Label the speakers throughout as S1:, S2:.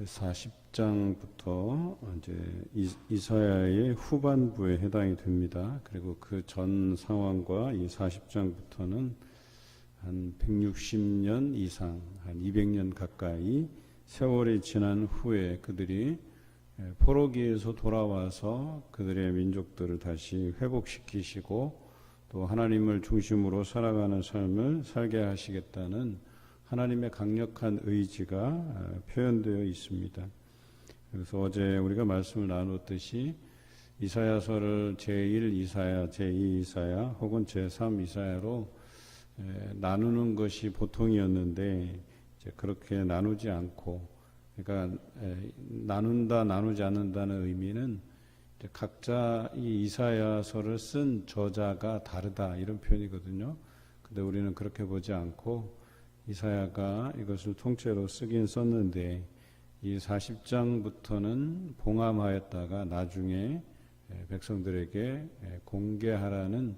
S1: 40장부터 이제 이사야의 후반부에 해당이 됩니다. 그리고 그 전 상황과 이 40장부터는 한 160년 이상, 한 200년 가까이 세월이 지난 후에 그들이 포로기에서 돌아와서 그들의 민족들을 다시 회복시키시고 또 하나님을 중심으로 살아가는 삶을 살게 하시겠다는 하나님의 강력한 의지가 표현되어 있습니다. 그래서 어제 우리가 말씀을 나눴듯이 이사야서를 제1 이사야, 제2 이사야 혹은 제3 이사야로 나누는 것이 보통이었는데 이제 그렇게 나누지 않고, 그러니까 나눈다 나누지 않는다는 의미는 각자 이 이사야서를 쓴 저자가 다르다 이런 표현이거든요. 근데 우리는 그렇게 보지 않고 이사야가 이것을 통째로 쓰긴 썼는데 이 40장부터는 봉함하였다가 나중에 백성들에게 공개하라는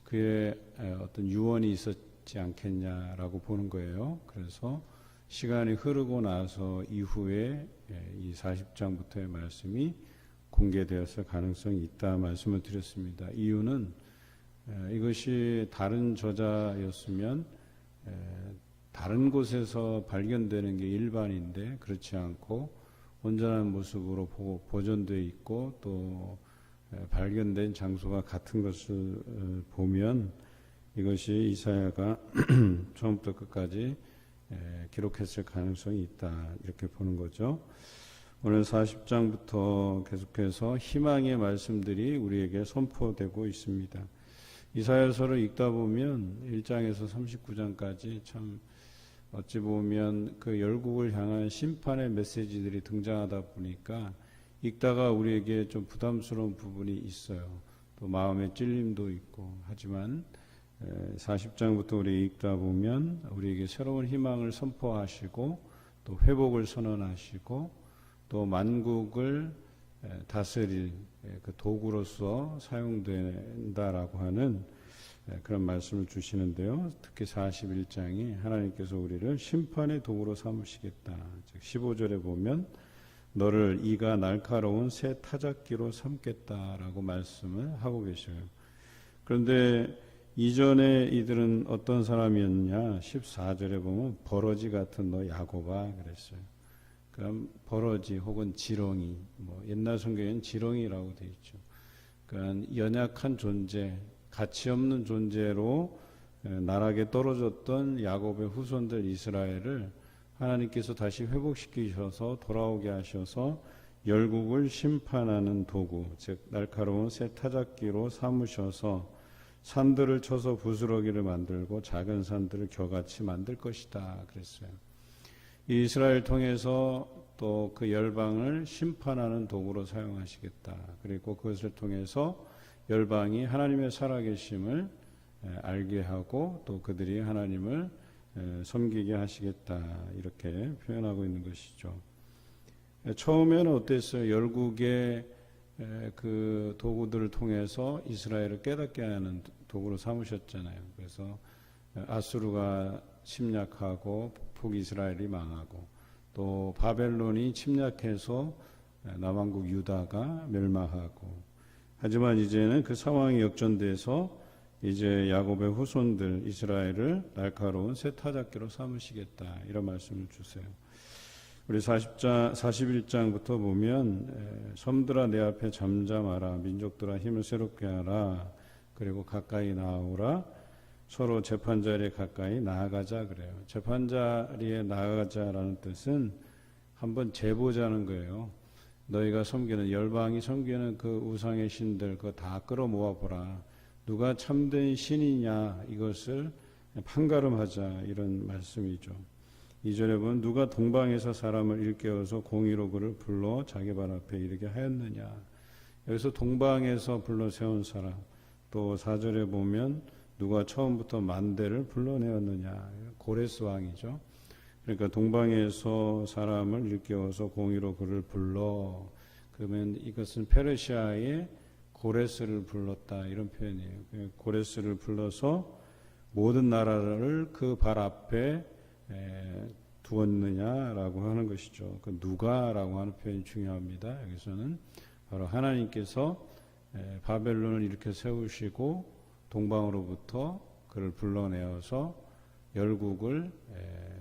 S1: 그의 어떤 유언이 있었지 않겠냐라고 보는 거예요. 그래서 시간이 흐르고 나서 이후에 이 40장부터의 말씀이 공개되었을 가능성이 있다 말씀을 드렸습니다. 이유는 이것이 다른 저자였으면 다른 곳에서 발견되는 게 일반인데 그렇지 않고 온전한 모습으로 보존되어 있고 또 발견된 장소가 같은 것을 보면 이것이 이사야가 처음부터 끝까지 기록했을 가능성이 있다 이렇게 보는 거죠. 오늘 40장부터 계속해서 희망의 말씀들이 우리에게 선포되고 있습니다. 이사야서를 읽다 보면 1장에서 39장까지 참 어찌 보면 그 열국을 향한 심판의 메시지들이 등장하다 보니까 읽다가 우리에게 좀 부담스러운 부분이 있어요. 또 마음의 찔림도 있고 하지만 40장부터 우리 읽다 보면 우리에게 새로운 희망을 선포하시고 또 회복을 선언하시고 또 만국을 다스릴 그 도구로서 사용된다라고 하는 그런 말씀을 주시는데요. 특히 41장이 하나님께서 우리를 심판의 도구로 삼으시겠다. 즉 15절에 보면 너를 이가 날카로운 새 타작기로 삼겠다라고 말씀을 하고 계셔요. 그런데 이전에 이들은 어떤 사람이었냐? 14절에 보면 버러지 같은 너 야곱아 그랬어요. 그럼 버러지 혹은 지렁이, 옛날 성경에는 지렁이라고 되어 있죠. 그러니까 연약한 존재, 가치 없는 존재로 나락에 떨어졌던 야곱의 후손들 이스라엘을 하나님께서 다시 회복시키셔서 돌아오게 하셔서 열국을 심판하는 도구, 즉 날카로운 새 타작기로 삼으셔서 산들을 쳐서 부스러기를 만들고 작은 산들을 겨같이 만들 것이다 그랬어요. 이 이스라엘 통해서 또 그 열방을 심판하는 도구로 사용하시겠다. 그리고 그것을 통해서 열방이 하나님의 살아계심을 알게 하고 또 그들이 하나님을 섬기게 하시겠다. 이렇게 표현하고 있는 것이죠. 처음에는 어땠어요? 열국의 그 도구들을 통해서 이스라엘을 깨닫게 하는 도구로 삼으셨잖아요. 그래서 아수르가 침략하고 북이스라엘이 망하고 또 바벨론이 침략해서 남왕국 유다가 멸망하고, 하지만 이제는 그 상황이 역전돼서 이제 야곱의 후손들 이스라엘을 날카로운 새 타작기로 삼으시겠다 이런 말씀을 주세요. 우리 41장부터 보면 섬들아 내 앞에 잠잠하라, 민족들아 힘을 새롭게 하라, 그리고 가까이 나오라, 서로 재판자리에 가까이 나아가자 그래요. 재판자리에 나아가자라는 뜻은 한번 재보자는 거예요. 너희가 섬기는 열방이 섬기는 그 우상의 신들 그거 다 끌어모아 보라. 누가 참된 신이냐 이것을 판가름하자 이런 말씀이죠. 2절에 보면 누가 동방에서 사람을 일깨워서 공의로 그를 불러 자기 발 앞에 이르게 하였느냐. 여기서 동방에서 불러 세운 사람. 또 4절에 보면 누가 처음부터 만대를 불러내었느냐. 고레스 왕이죠. 그러니까 동방에서 사람을 일깨워서 공의로 그를 불러. 그러면 이것은 페르시아의 고레스를 불렀다 이런 표현이에요. 고레스를 불러서 모든 나라를 그 발 앞에 두었느냐라고 하는 것이죠. 그 누가라고 하는 표현이 중요합니다. 여기서는 바로 하나님께서 바벨론을 이렇게 세우시고 동방으로부터 그를 불러내어서 열국을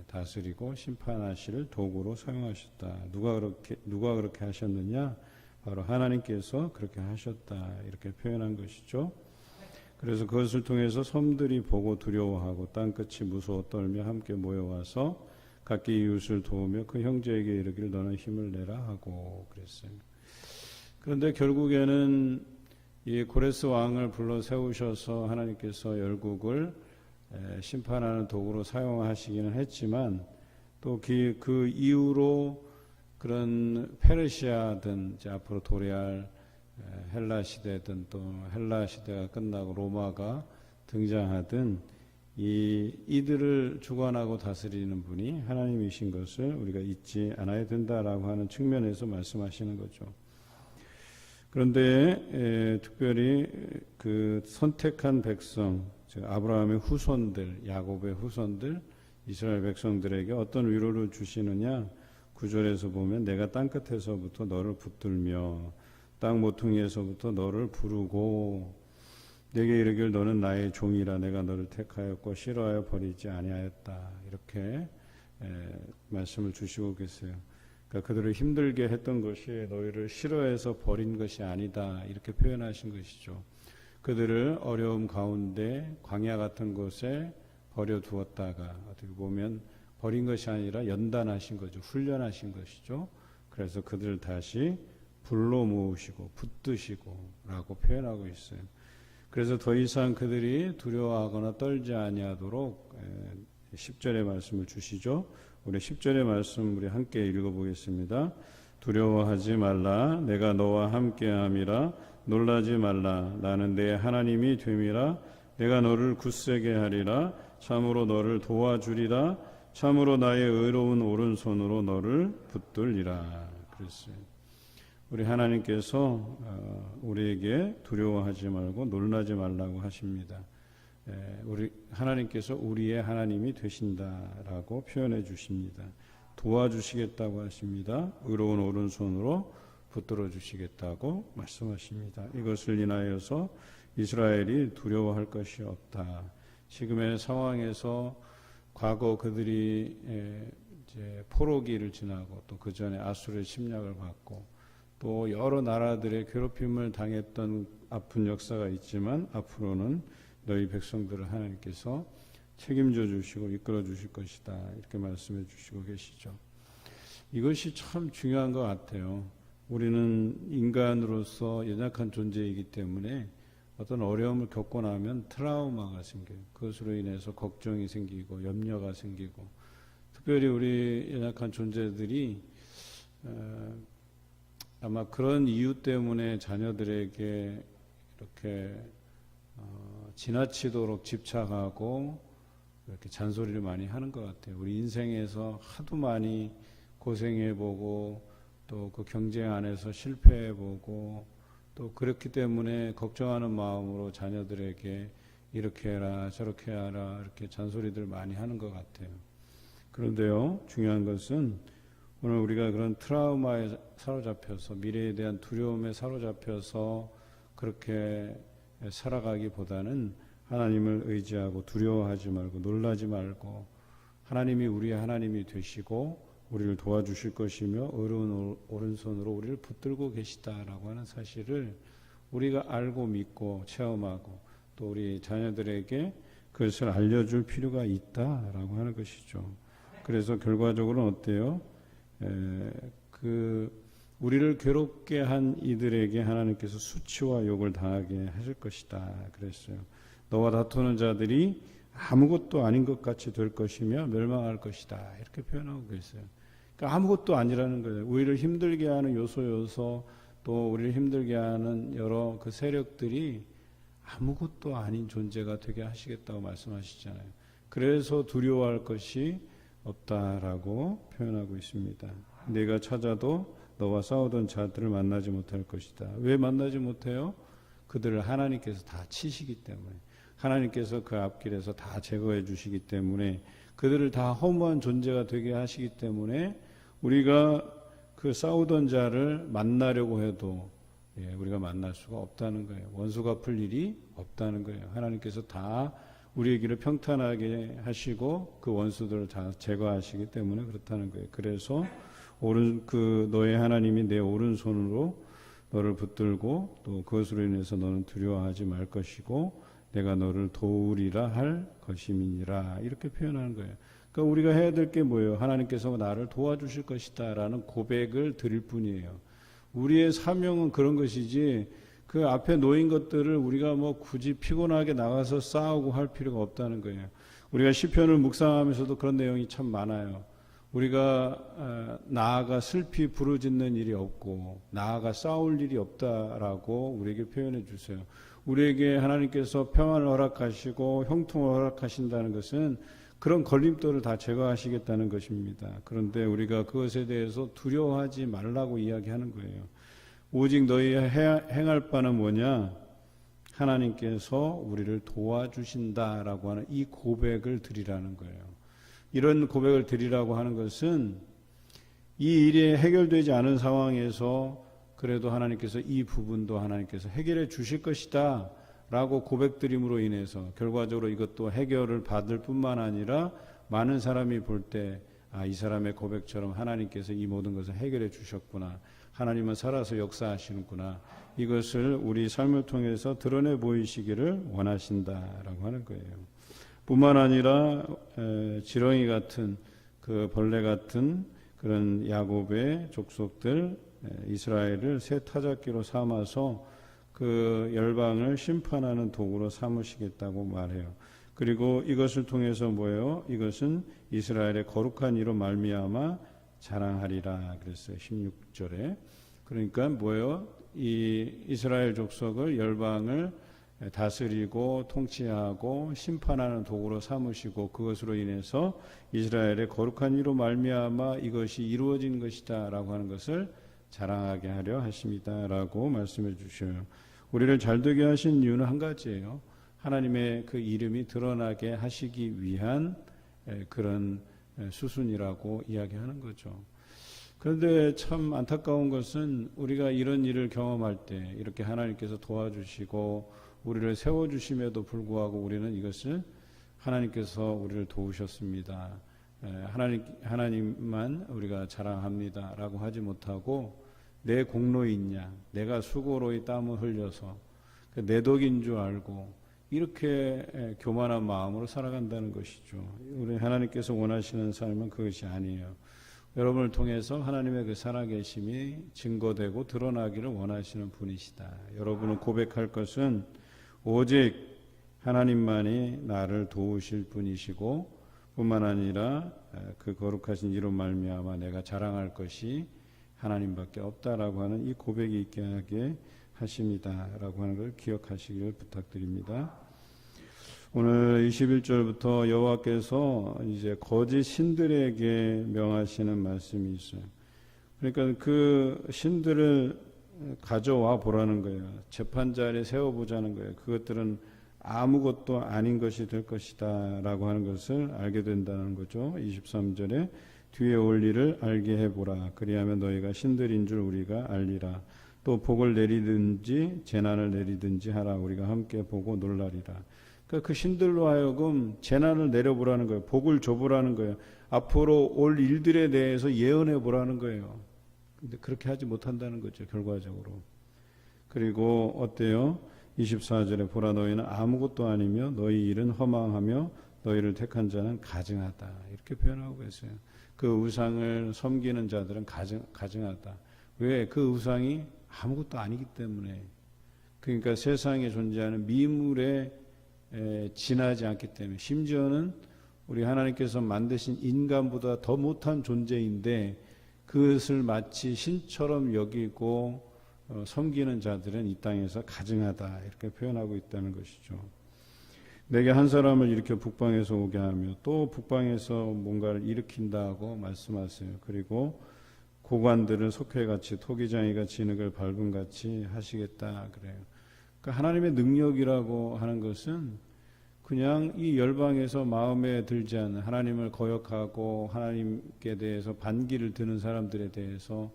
S1: 다스리고 심판하실 도구로 사용하셨다. 누가 그렇게 하셨느냐? 바로 하나님께서 그렇게 하셨다. 이렇게 표현한 것이죠. 그래서 그것을 통해서 섬들이 보고 두려워하고 땅끝이 무서워 떨며 함께 모여와서 각기 이웃을 도우며 그 형제에게 이르기를 너는 힘을 내라 하고 그랬어요. 그런데 결국에는 이 고레스 왕을 불러 세우셔서 하나님께서 열국을 심판하는 도구로 사용하시기는 했지만 또 그 이후로 그런 페르시아든 이제 앞으로 도래할 헬라 시대든 또 헬라 시대가 끝나고 로마가 등장하든 이들을 주관하고 다스리는 분이 하나님이신 것을 우리가 잊지 않아야 된다라고 하는 측면에서 말씀하시는 거죠. 그런데 특별히 그 선택한 백성, 즉 아브라함의 후손들, 야곱의 후손들, 이스라엘 백성들에게 어떤 위로를 주시느냐? 9절에서 보면 내가 땅끝에서부터 너를 붙들며 땅 모퉁이에서부터 너를 부르고 내게 이르길 너는 나의 종이라 내가 너를 택하였고 싫어하여 버리지 아니하였다. 이렇게 말씀을 주시고 계세요. 그러니까 그들을 힘들게 했던 것이 너희를 싫어해서 버린 것이 아니다. 이렇게 표현하신 것이죠. 그들을 어려움 가운데 광야 같은 곳에 버려두었다가 어떻게 보면 버린 것이 아니라 연단하신 거죠. 훈련하신 것이죠. 그래서 그들을 다시 불러 모으시고 붙드시고 라고 표현하고 있어요. 그래서 더 이상 그들이 두려워하거나 떨지 아니하도록 10절의 말씀을 주시죠. 우리 10절의 말씀 우리 함께 읽어보겠습니다. 두려워하지 말라 내가 너와 함께함이라 놀라지 말라 나는 내 하나님이 됨이라 내가 너를 굳세게 하리라 참으로 너를 도와주리라 참으로 나의 의로운 오른손으로 너를 붙들리라 그랬어요. 우리 하나님께서 우리에게 두려워하지 말고 놀라지 말라고 하십니다. 우리 하나님께서 우리의 하나님이 되신다라고 표현해 주십니다. 도와주시겠다고 하십니다. 의로운 오른손으로 붙들어 주시겠다고 말씀하십니다. 이것을 인하여서 이스라엘이 두려워할 것이 없다. 지금의 상황에서 과거 그들이 이제 포로기를 지나고 또 그 전에 아수르의 침략을 받고 또 여러 나라들의 괴롭힘을 당했던 아픈 역사가 있지만 앞으로는 너희 백성들을 하나님께서 책임져 주시고 이끌어 주실 것이다. 이렇게 말씀해 주시고 계시죠. 이것이 참 중요한 것 같아요. 우리는 인간으로서 연약한 존재이기 때문에 어떤 어려움을 겪고 나면 트라우마가 생겨요. 그것으로 인해서 걱정이 생기고 염려가 생기고 특별히 우리 연약한 존재들이 아마 그런 이유 때문에 자녀들에게 이렇게 지나치도록 집착하고 이렇게 잔소리를 많이 하는 것 같아요. 우리 인생에서 하도 많이 고생해보고 또 그 경쟁 안에서 실패해보고 또 그렇기 때문에 걱정하는 마음으로 자녀들에게 이렇게 해라 저렇게 하라 이렇게 잔소리들 많이 하는 것 같아요. 그런데요, 중요한 것은 오늘 우리가 그런 트라우마에 사로잡혀서 미래에 대한 두려움에 사로잡혀서 그렇게 살아가기보다는 하나님을 의지하고 두려워하지 말고 놀라지 말고 하나님이 우리의 하나님이 되시고 우리를 도와주실 것이며 의로운 오른손으로 우리를 붙들고 계시다라고 하는 사실을 우리가 알고 믿고 체험하고 또 우리 자녀들에게 그것을 알려줄 필요가 있다라고 하는 것이죠. 그래서 결과적으로는 어때요? 우리를 괴롭게 한 이들에게 하나님께서 수치와 욕을 당하게 하실 것이다 그랬어요. 너와 다투는 자들이 아무것도 아닌 것 같이 될 것이며 멸망할 것이다 이렇게 표현하고 계세요. 그러니까 아무것도 아니라는 거예요. 우리를 힘들게 하는 요소 또 우리를 힘들게 하는 여러 그 세력들이 아무것도 아닌 존재가 되게 하시겠다고 말씀하시잖아요. 그래서 두려워할 것이 없다라고 표현하고 있습니다. 내가 찾아도 너와 싸우던 자들을 만나지 못할 것이다. 왜 만나지 못해요? 그들을 하나님께서 다 치시기 때문에. 하나님께서 그 앞길에서 다 제거해 주시기 때문에 그들을 다 허무한 존재가 되게 하시기 때문에 우리가 그 싸우던 자를 만나려고 해도 우리가 만날 수가 없다는 거예요. 원수 갚을 일이 없다는 거예요. 하나님께서 다 우리의 길을 평탄하게 하시고 그 원수들을 다 제거하시기 때문에 그렇다는 거예요. 그래서 너의 하나님이 내 오른손으로 너를 붙들고 또 그것으로 인해서 너는 두려워하지 말 것이고 내가 너를 도우리라 할 것임이니라 이렇게 표현하는 거예요. 그러니까 우리가 해야 될 게 뭐예요? 하나님께서 나를 도와주실 것이다 라는 고백을 드릴 뿐이에요. 우리의 사명은 그런 것이지 그 앞에 놓인 것들을 우리가 뭐 굳이 피곤하게 나가서 싸우고 할 필요가 없다는 거예요. 우리가 시편을 묵상하면서도 그런 내용이 참 많아요. 우리가 나아가 슬피 부르짖는 일이 없고 나아가 싸울 일이 없다라고 우리에게 표현해 주세요. 우리에게 하나님께서 평안을 허락하시고 형통을 허락하신다는 것은 그런 걸림돌을 다 제거하시겠다는 것입니다. 그런데 우리가 그것에 대해서 두려워하지 말라고 이야기하는 거예요. 오직 너희 행할 바는 뭐냐? 하나님께서 우리를 도와주신다라고 하는 이 고백을 드리라는 거예요. 이런 고백을 드리라고 하는 것은 이 일이 해결되지 않은 상황에서 그래도 하나님께서 이 부분도 하나님께서 해결해 주실 것이다 라고 고백드림으로 인해서 결과적으로 이것도 해결을 받을 뿐만 아니라 많은 사람이 볼 때 이 사람의 고백처럼 하나님께서 이 모든 것을 해결해 주셨구나. 하나님은 살아서 역사하시는구나. 이것을 우리 삶을 통해서 드러내 보이시기를 원하신다라고 하는 거예요. 뿐만 아니라 지렁이 같은 그 벌레 같은 그런 야곱의 족속들 이스라엘을 새 타작기로 삼아서 그 열방을 심판하는 도구로 삼으시겠다고 말해요. 그리고 이것을 통해서 뭐예요? 이것은 이스라엘의 거룩한 이로 말미암아 자랑하리라 그랬어요. 16절에. 그러니까 뭐예요? 이 이스라엘 족속을 열방을 다스리고 통치하고 심판하는 도구로 삼으시고 그것으로 인해서 이스라엘의 거룩한 이로 말미암아 이것이 이루어진 것이다라고 하는 것을 자랑하게 하려 하십니다라고 말씀해 주셔요. 우리를 잘되게 하신 이유는 한 가지예요. 하나님의 그 이름이 드러나게 하시기 위한 그런 수순이라고 이야기하는 거죠. 그런데 참 안타까운 것은 우리가 이런 일을 경험할 때 이렇게 하나님께서 도와주시고 우리를 세워주심에도 불구하고 우리는 이것을 하나님께서 우리를 도우셨습니다. 하나님만 우리가 자랑합니다 라고 하지 못하고 내 공로 있냐, 내가 수고로 이 땀을 흘려서 내 덕인 줄 알고 이렇게 교만한 마음으로 살아간다는 것이죠. 우리 하나님께서 원하시는 삶은 그것이 아니에요. 여러분을 통해서 하나님의 그 살아계심이 증거되고 드러나기를 원하시는 분이시다. 여러분은 고백할 것은 오직 하나님만이 나를 도우실 분이시고 뿐만 아니라 그 거룩하신 이로 말미암아 내가 자랑할 것이 하나님밖에 없다라고 하는 이 고백이 있게 하게 하십니다라고 하는 걸 기억하시기를 부탁드립니다. 오늘 21절부터 여호와께서 이제 거짓 신들에게 명하시는 말씀이 있어요. 그러니까 그 신들을 가져와 보라는 거예요. 재판 자리에 세워보자는 거예요. 그것들은 아무것도 아닌 것이 될 것이다 라고 하는 것을 알게 된다는 거죠. 23절에 뒤에 올 일을 알게 해보라. 그리하면 너희가 신들인 줄 우리가 알리라. 또 복을 내리든지 재난을 내리든지 하라. 우리가 함께 보고 놀라리라. 그러니까 그 신들로 하여금 재난을 내려보라는 거예요. 복을 줘보라는 거예요. 앞으로 올 일들에 대해서 예언해 보라는 거예요. 근데 그렇게 하지 못한다는 거죠. 결과적으로. 그리고 어때요? 24절에 보라 너희는 아무것도 아니며 너희 일은 허망하며 너희를 택한 자는 가증하다. 이렇게 표현하고 있어요. 그 우상을 섬기는 자들은 가증하다. 왜? 그 우상이 아무것도 아니기 때문에. 그러니까 세상에 존재하는 미물에 지나지 않기 때문에 심지어는 우리 하나님께서 만드신 인간보다 더 못한 존재인데 그것을 마치 신처럼 여기고 섬기는 자들은 이 땅에서 가증하다 이렇게 표현하고 있다는 것이죠. 내게 한 사람을 일으켜 북방에서 오게 하며 또 북방에서 뭔가를 일으킨다고 말씀하세요. 그리고 고관들을 석회같이 토기장이가 진흙을 밟음같이 하시겠다 그래요. 그러니까 하나님의 능력이라고 하는 것은 그냥 이 열방에서 마음에 들지 않는 하나님을 거역하고 하나님께 대해서 반기를 드는 사람들에 대해서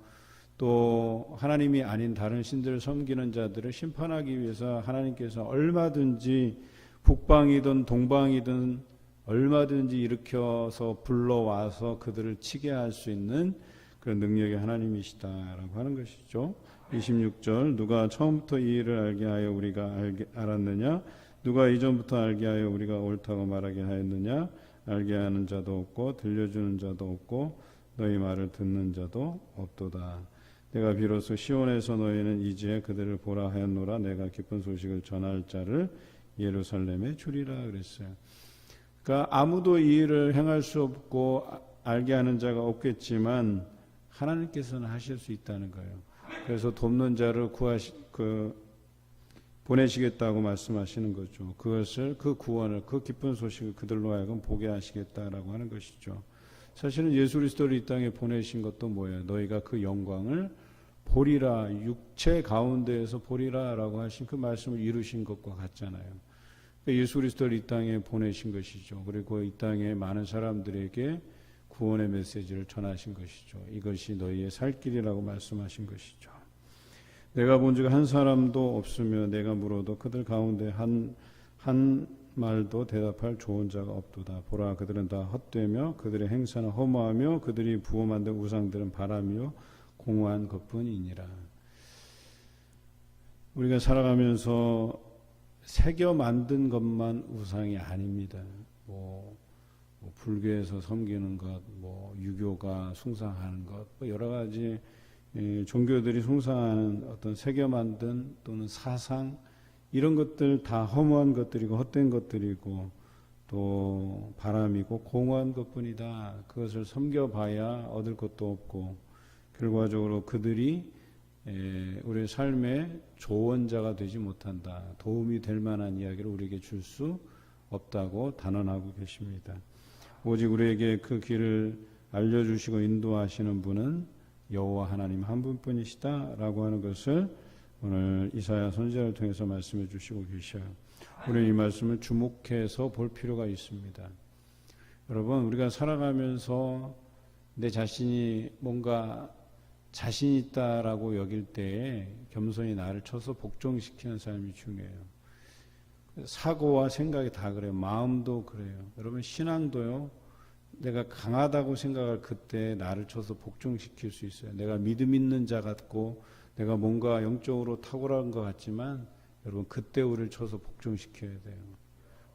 S1: 또 하나님이 아닌 다른 신들을 섬기는 자들을 심판하기 위해서 하나님께서 얼마든지 북방이든 동방이든 얼마든지 일으켜서 불러와서 그들을 치게 할 수 있는 그런 능력의 하나님이시다라고 하는 것이죠. 26절 누가 처음부터 이 일을 알게 하여 우리가 알았느냐? 누가 이전부터 알게 하여 우리가 옳다고 말하게 하였느냐? 알게 하는 자도 없고 들려주는 자도 없고 너희 말을 듣는 자도 없도다. 내가 비로소 시온에서 너희는 이제 그들을 보라 하였노라. 내가 기쁜 소식을 전할 자를 예루살렘에 주리라 그랬어요. 그러니까 아무도 이 일을 행할 수 없고 알게 하는 자가 없겠지만 하나님께서는 하실 수 있다는 거예요. 그래서 돕는 자를 보내시겠다고 말씀하시는 거죠. 그것을 그 구원을 그 기쁜 소식을 그들로 하여금 보게 하시겠다라고 하는 것이죠. 사실은 예수 그리스도를 이 땅에 보내신 것도 뭐예요? 너희가 그 영광을 보리라, 육체 가운데에서 보리라라고 하신 그 말씀을 이루신 것과 같잖아요. 예수 그리스도를 이 땅에 보내신 것이죠. 그리고 이 땅에 많은 사람들에게 구원의 메시지를 전하신 것이죠. 이것이 너희의 살 길이라고 말씀하신 것이죠. 내가 본 적 한 사람도 없으며 내가 물어도 그들 가운데 한 말도 대답할 좋은 자가 없도다. 보라, 그들은 다 헛되며 그들의 행사는 허무하며 그들이 부어 만든 우상들은 바람이요 공허한 것뿐이니라. 우리가 살아가면서 새겨 만든 것만 우상이 아닙니다. 뭐 불교에서 섬기는 것, 유교가 숭상하는 것, 여러 가지 종교들이 숭상하는 어떤 새겨 만든 또는 사상 이런 것들 다 허무한 것들이고 헛된 것들이고 또 바람이고 공허한 것뿐이다. 그것을 섬겨봐야 얻을 것도 없고 결과적으로 그들이 우리의 삶의 조언자가 되지 못한다. 도움이 될 만한 이야기를 우리에게 줄 수 없다고 단언하고 계십니다. 오직 우리에게 그 길을 알려주시고 인도하시는 분은 여호와 하나님 한 분뿐이시다라고 하는 것을 오늘 이사야 선지자를 통해서 말씀해 주시고 계셔요. 우리는 이 말씀을 주목해서 볼 필요가 있습니다. 여러분, 우리가 살아가면서 내 자신이 뭔가 자신 있다라고 여길 때에 겸손히 나를 쳐서 복종시키는 삶이 중요해요. 사고와 생각이 다 그래요. 마음도 그래요. 여러분, 신앙도요. 내가 강하다고 생각할 그때 나를 쳐서 복종시킬 수 있어요. 내가 믿음 있는 자 같고 내가 뭔가 영적으로 탁월한 것 같지만 여러분, 그때 우리를 쳐서 복종시켜야 돼요.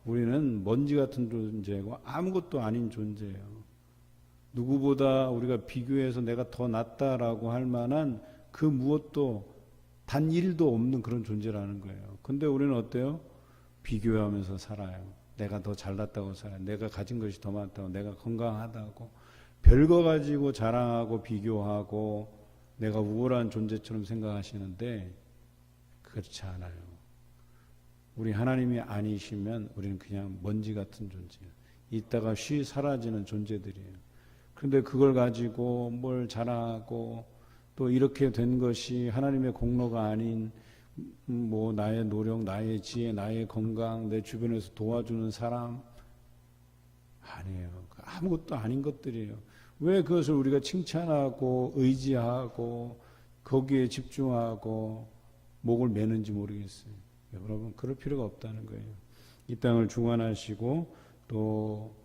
S1: 우리는 먼지 같은 존재고 아무것도 아닌 존재예요. 누구보다 우리가 비교해서 내가 더 낫다라고 할 만한 그 무엇도 단 1도 없는 그런 존재라는 거예요. 근데 우리는 어때요? 비교하면서 살아요. 내가 더 잘났다고 살아요. 내가 가진 것이 더 많다고, 내가 건강하다고 별거 가지고 자랑하고 비교하고 내가 우월한 존재처럼 생각하시는데 그렇지 않아요. 우리 하나님이 아니시면 우리는 그냥 먼지 같은 존재예요. 있다가 쉬 사라지는 존재들이에요. 그런데 그걸 가지고 뭘 자랑하고 또 이렇게 된 것이 하나님의 공로가 아닌 나의 노력, 나의 지혜, 나의 건강, 내 주변에서 도와주는 사람 아니에요. 아무것도 아닌 것들이에요. 왜 그것을 우리가 칭찬하고 의지하고 거기에 집중하고 목을 매는지 모르겠어요. 여러분, 그럴 필요가 없다는 거예요. 이 땅을 주관하시고 또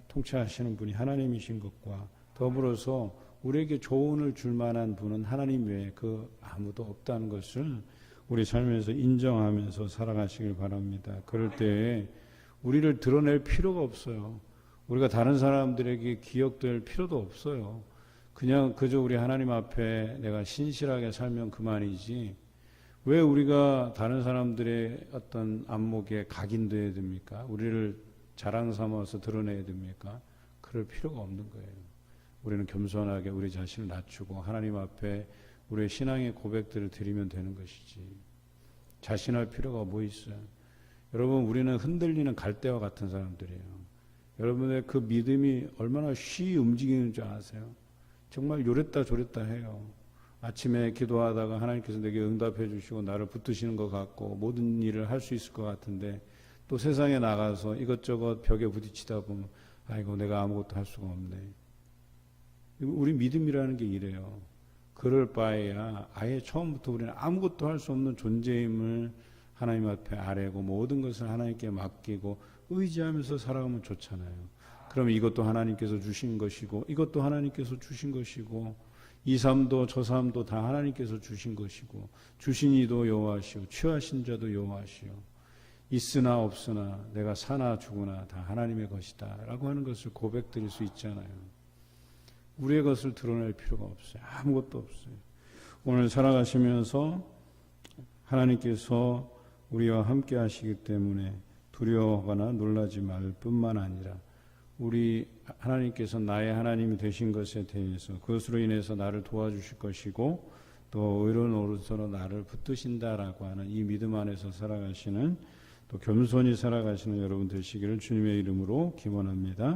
S1: 통치하시는 분이 하나님이신 것과 더불어서 우리에게 조언을 줄 만한 분은 하나님 외에 그 아무도 없다는 것을 우리 삶에서 인정하면서 살아가시길 바랍니다. 그럴 때에 우리를 드러낼 필요가 없어요. 우리가 다른 사람들에게 기억될 필요도 없어요. 그냥 그저 우리 하나님 앞에 내가 신실하게 살면 그만이지 왜 우리가 다른 사람들의 어떤 안목에 각인되어야 됩니까? 우리를 자랑 삼아서 드러내야 됩니까? 그럴 필요가 없는 거예요. 우리는 겸손하게 우리 자신을 낮추고 하나님 앞에 우리의 신앙의 고백들을 드리면 되는 것이지 자신할 필요가 뭐 있어요? 여러분, 우리는 흔들리는 갈대와 같은 사람들이에요. 여러분의 그 믿음이 얼마나 쉬이 움직이는 줄 아세요? 정말 요랬다 저랬다 해요. 아침에 기도하다가 하나님께서 내게 응답해 주시고 나를 붙드시는 것 같고 모든 일을 할 수 있을 것 같은데 또 세상에 나가서 이것저것 벽에 부딪히다 보면 아이고 내가 아무것도 할 수가 없네. 우리 믿음이라는 게 이래요. 그럴 바에야 아예 처음부터 우리는 아무것도 할 수 없는 존재임을 하나님 앞에 아뢰고 모든 것을 하나님께 맡기고 의지하면서 살아가면 좋잖아요. 그러면 이것도 하나님께서 주신 것이고 이것도 하나님께서 주신 것이고 이 삶도 저 삶도 다 하나님께서 주신 것이고 주신 이도 여호와시오 취하신 자도 여호와시오 있으나 없으나 내가 사나 죽으나 다 하나님의 것이다 라고 하는 것을 고백드릴 수 있잖아요. 우리의 것을 드러낼 필요가 없어요. 아무것도 없어요. 오늘 살아가시면서 하나님께서 우리와 함께 하시기 때문에 두려워하거나 놀라지 말 뿐만 아니라 우리 하나님께서 나의 하나님이 되신 것에 대해서 그것으로 인해서 나를 도와주실 것이고 또 의로운 오른손으로 나를 붙드신다라고 하는 이 믿음 안에서 살아가시는 또 겸손히 살아가시는 여러분 되시기를 주님의 이름으로 기원합니다.